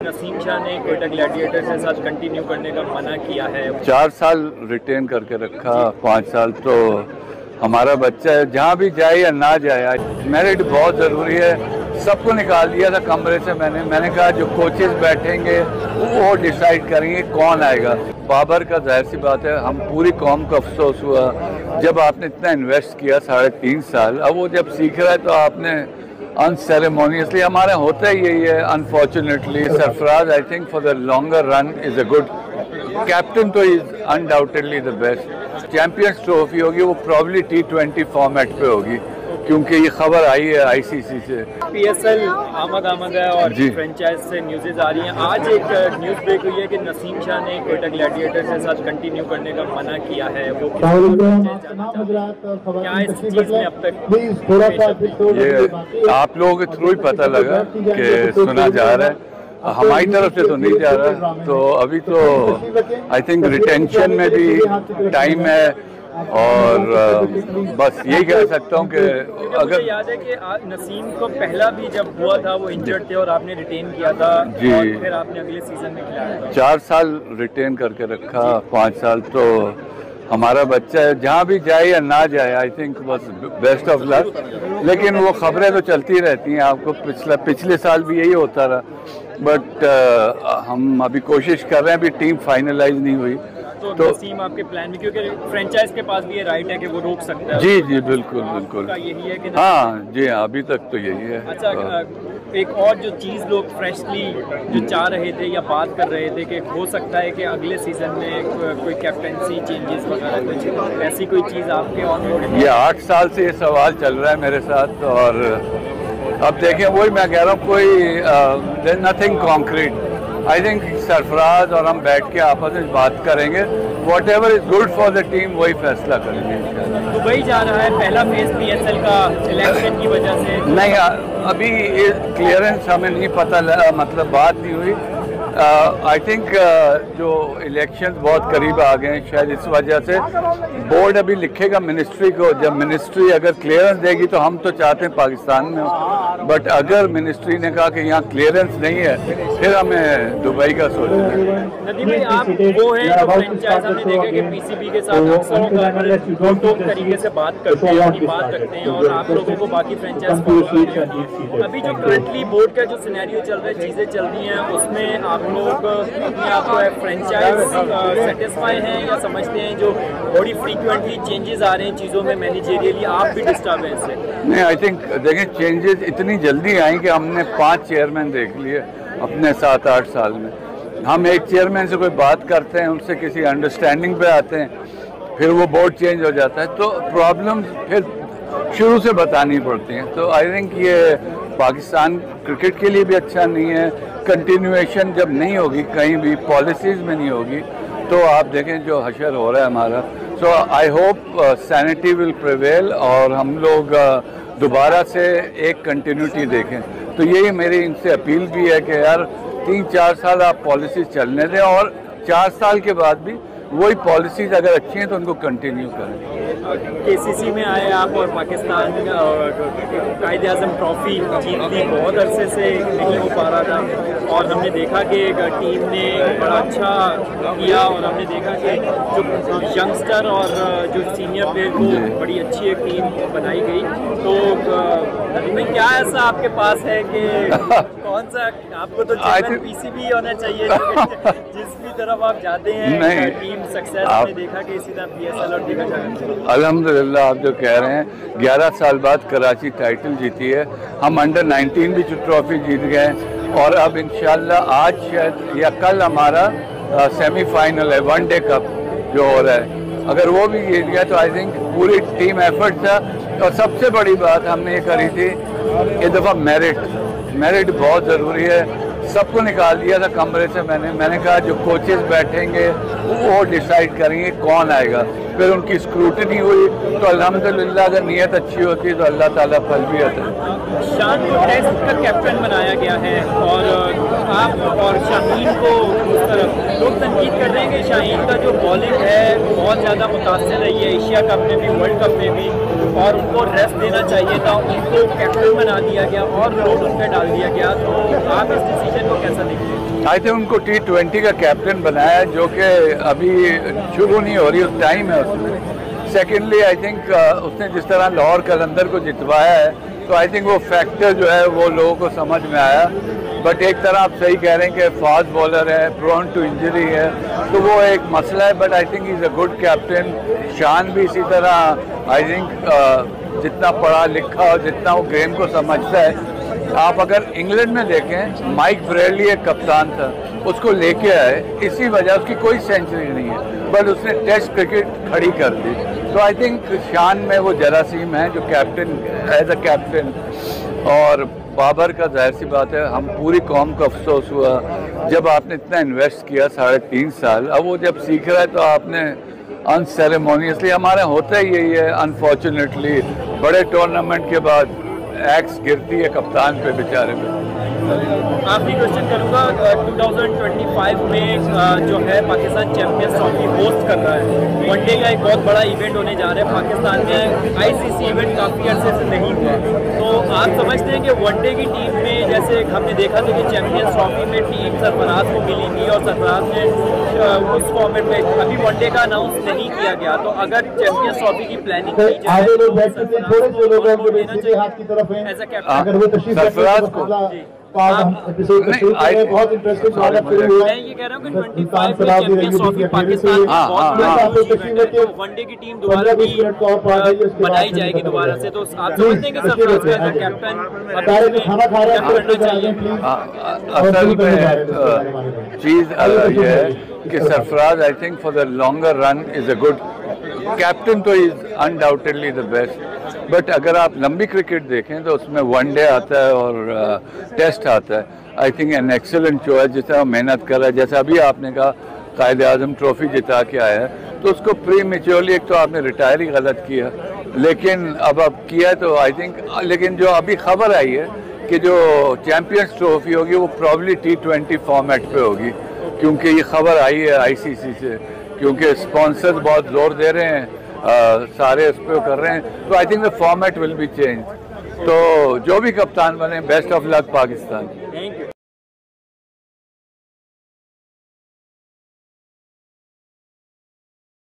नसीम शाह ने कोयटा ग्लैडिएटर्स के साथ कंटिन्यू करने का मना किया है। 4 साल रिटेन करके रखा, 5 साल तो हमारा बच्चा है, जहाँ भी जाए या ना जाए। मेरिट बहुत ज़रूरी है। सबको निकाल दिया था कमरे से। मैंने कहा जो कोचेस बैठेंगे वो डिसाइड करेंगे कौन आएगा। बाबर का जाहिर सी बात है, हम पूरी कौम को अफसोस हुआ जब आपने इतना इन्वेस्ट किया 3.5 साल, अब वो जब सीख रहा है तो आपने अनसेरेमोनियसली, हमारे होता ही यही है unfortunately. Sarfaraz I think for the longer run is a good captain, तो is undoubtedly the best. Champions trophy होगी वो प्रॉब्ली T20 फॉर्मेट पे होगी, क्योंकि ये खबर आई है ICC से। PSL आमद है और फ्रेंचाइज से न्यूज़ आ रही हैं। आज एक न्यूज़ ब्रेक हुई है कि नसीम शाह ने कोयटा ग्लैडिएटर्स के साथ कंटिन्यू करने का मना किया है। वो क्या इस चीज़ में अब तक ये आप लोगों के थ्रू ही पता लगा कि सुना जा रहा है, हमारी तरफ से तो नहीं जा रहा। तो अभी तो आई थिंक रिटेंशन में भी टाइम है और बस यही कह सकता हूँ कि अगर मुझे याद है कि नसीम को पहला भी जब हुआ था वो इंजर्ड थे और आपने रिटेन किया था जी, और फिर आपने अगले सीजन में खिलाया था। 4 साल रिटेन करके रखा, 5 साल तो हमारा बच्चा है, जहाँ भी जाए या ना जाए। आई थिंक बस बेस्ट ऑफ लक। लेकिन वो खबरें तो चलती रहती हैं, आपको पिछले साल भी यही होता रहा। बट हम अभी कोशिश कर रहे हैं, अभी टीम फाइनलाइज नहीं हुई तो नसीम आपके प्लान में, क्योंकि फ्रेंचाइज के पास भी ये राइट है कि वो रोक सकता है। जी बिल्कुल। यही है कि हाँ जी हाँ, अभी तक तो यही है। अच्छा, एक और जो चीज़ लोग फ्रेशली जो चाह रहे थे या बात कर रहे थे कि हो सकता है कि अगले सीजन में कोई कैप्टनसी चेंजेस वगैरह कुछ ऐसी कोई चीज़ आपके ऑन बोर्ड है? ये 8 साल से ये सवाल चल रहा है मेरे साथ और अब देखें, वही मैं कह रहा हूँ, कोई nothing concrete. I think Sarfaraz और हम बैठ के आपस में बात करेंगे, what ever is good for the team वही फैसला करेंगे। दुबई जा रहा है, पहला फेज PSL का इलेक्शन की वजह से नहीं, अभी क्लियरेंस हमें नहीं पता, मतलब बात नहीं हुई। आई थिंक जो इलेक्शंस बहुत करीब आ गए हैं, शायद इस वजह से बोर्ड अभी लिखेगा मिनिस्ट्री को। जब मिनिस्ट्री अगर क्लियरेंस देगी तो हम तो चाहते हैं पाकिस्तान में हो, बट अगर मिनिस्ट्री ने कहा कि यहाँ क्लियरेंस नहीं है फिर हमें दुबई का सोचना है। नदीम भाई, आप वो हैं जो फ्रेंचाइज हमने देखा कि PCB के साथ अक्सर तरीके से बात करते हैं, अपनी बात रखते हैं और आप लोगों को बाकी फ्रेंचाइज अभी जो करंटली बोर्ड का जो सिनेरियो चल रहा है, चीज़ें चल रही हैं, उसमें आप लोग अपने आप फ्रेंचाइज सेटिस्फाई हैं या समझते हैं जो बड़ी फ्रीक्वेंटली चेंजेस आ रहे हैं चीज़ों में मैनेजरियली, आप भी डिस्टर्ब हैं इससे? नहीं, आई थिंक देखें चेंजेस इतनी जल्दी आई कि हमने 5 चेयरमैन देख लिए अपने 7-8 साल में। हम एक चेयरमैन से कोई बात करते हैं, उनसे किसी अंडरस्टैंडिंग पे आते हैं, फिर वो बोर्ड चेंज हो जाता है, तो प्रॉब्लम्स फिर शुरू से बतानी पड़ती हैं। तो आई थिंक ये पाकिस्तान क्रिकेट के लिए भी अच्छा नहीं है। कंटिन्यूएशन जब नहीं होगी, कहीं भी पॉलिसीज़ में नहीं होगी, तो आप देखें जो हशर हो रहा है हमारा। So I hope sanity will prevail और हम लोग दोबारा से एक कंटिन्यूटी देखें। तो यही मेरी इनसे अपील भी है कि यार 3-4 साल आप पॉलिसीज़ चलने दें और 4 साल के बाद भी वही पॉलिसीज़ अगर अच्छी हैं तो उनको कंटिन्यू करें। KCC में आए आप और पाकिस्तान कायदे आज़म ट्रॉफी जीत ली, बहुत अरसे से नहीं हो पा रहा था और हमने देखा कि टीम ने बड़ा अच्छा किया और हमने देखा कि जो यंगस्टर और जो सीनियर प्लेयर को बड़ी अच्छी एक टीम बनाई गई। तो में क्या ऐसा आपके पास है कि कौन सा आपको तो PCB होना चाहिए जिस भी तरफ आप जाते हैं टीम सक्सेस में देखा कि इसी तरह PSL और देखा जाए। अल्हम्दुलिल्लाह, आप जो कह रहे हैं 11 साल बाद कराची टाइटल जीती है, हम अंडर 19 भी ट्रॉफी जीत गए और अब इंशाल्लाह आज शायद या कल हमारा सेमीफाइनल है वनडे कप जो हो रहा है। अगर वो भी जीत गया तो आई थिंक पूरी टीम एफर्ट था। और सबसे बड़ी बात हमने ये करी थी, इस दफ़ा मेरिट बहुत ज़रूरी है। सबको निकाल दिया था कमरे से। मैंने कहा जो कोचेस बैठेंगे वो डिसाइड करेंगे कौन आएगा। फिर उनकी स्क्रूटनी हुई तो अल्हम्दुलिल्लाह अगर नीयत अच्छी होती तो अल्लाह ताला फल भी आता है। शान को टेस्ट का कैप्टन बनाया गया है और आप और शाहीन को उस तरफ लोग तनकीद कर रहे हैं कि शाहीन का जो बॉलिंग है बहुत ज़्यादा मुतासर रही है एशिया कप में भी, वर्ल्ड कप में भी, और उनको रेस्ट देना चाहिए था, उनको कैप्टन बना दिया गया और लोड उन पर डाल दिया गया। तो आप इस डिसीजन को कैसा देखते हैं? आई थिंक उनको T20 का कैप्टन बनाया है, जो कि अभी शुरू नहीं हो रही, उस टाइम है उसमें। सेकेंडली आई थिंक उसने जिस तरह लाहौर कलंदर को जितवाया है, तो आई थिंक वो फैक्टर जो है वो लोगों को समझ में आया। बट एक तरह आप सही कह रहे हैं कि फास्ट बॉलर है, प्रोन टू इंजरी है, तो वो एक मसला है। But I think he is a good captain. शान भी इसी तरह आई थिंक जितना पढ़ा लिखा और जितना वो गेम को समझता है। आप अगर इंग्लैंड में देखें, माइक ब्रेडली एक कप्तान था, उसको लेके आए, इसी वजह उसकी कोई सेंचुरी नहीं है, बट उसने टेस्ट क्रिकेट खड़ी कर दी। तो आई थिंक शान में वो जरासीम है जो कैप्टन, एज अ कैप्टन। और बाबर का जाहिर सी बात है, हम पूरी कौम को अफसोस हुआ जब आपने इतना इन्वेस्ट किया 3.5 साल, अब वो जब सीख रहा है तो आपने अनसेरेमोनियसली, हमारे होता ही यही है अनफॉर्चुनेटली, बड़े टूर्नामेंट के बाद एक्स गिरती है कप्तान पे बेचारे पे। आखिरी क्वेश्चन करूँगा, 2025 में जो है पाकिस्तान चैंपियंस ट्रॉफी होस्ट कर रहा है, वनडे का एक बहुत बड़ा इवेंट होने जा रहा है पाकिस्तान में। आईसीसी इवेंट काफ़ी अर्से से नहीं हुआ, तो आप समझते हैं कि वनडे की टीम में, जैसे हमने देखा था कि चैंपियंस ट्रॉफी में टीम सरफराज को मिली थी और सरफराज ने उस फॉर्मेट में, अभी वनडे का अनाउंस नहीं किया गया, तो अगर चैंपियंस ट्रॉफी की प्लानिंग की जाए सरफराज को बहुत इंटरेस्टिंग मैं ये कह रहा हूँ कि 25 में चैंपियंस ट्रॉफी पाकिस्तान वनडे की टीम दोबारा भी बनाई जाएगी दोबारा से, तो आप समझते हैं कि सरफराज का एज कैप्टन असल में चीज़ ये है कि Sarfaraz I think for the longer run is a good captain, तो is undoubtedly the best. But अगर आप लंबी क्रिकेट देखें तो उसमें वनडे आता है और टेस्ट आता है। I think an excellent choice, जिस तरह मेहनत कर रहा है, जैसे अभी आपने कहा कायदे आज़म ट्रॉफी जिता के आया है, तो उसको प्री मेच्योरली, एक तो आपने रिटायर ही गलत किया, लेकिन अब किया तो आई थिंक, लेकिन जो अभी खबर आई है कि जो चैम्पियंस ट्रॉफी होगी वो प्रॉब्ली T20 फॉर्मेट पे होगी, क्योंकि ये खबर आई है आईसीसी से, क्योंकि स्पॉन्सर्स बहुत जोर दे रहे हैं, सारे इस पर कर रहे हैं, तो I think the format will be change. तो जो भी कप्तान बने, बेस्ट ऑफ लक पाकिस्तान।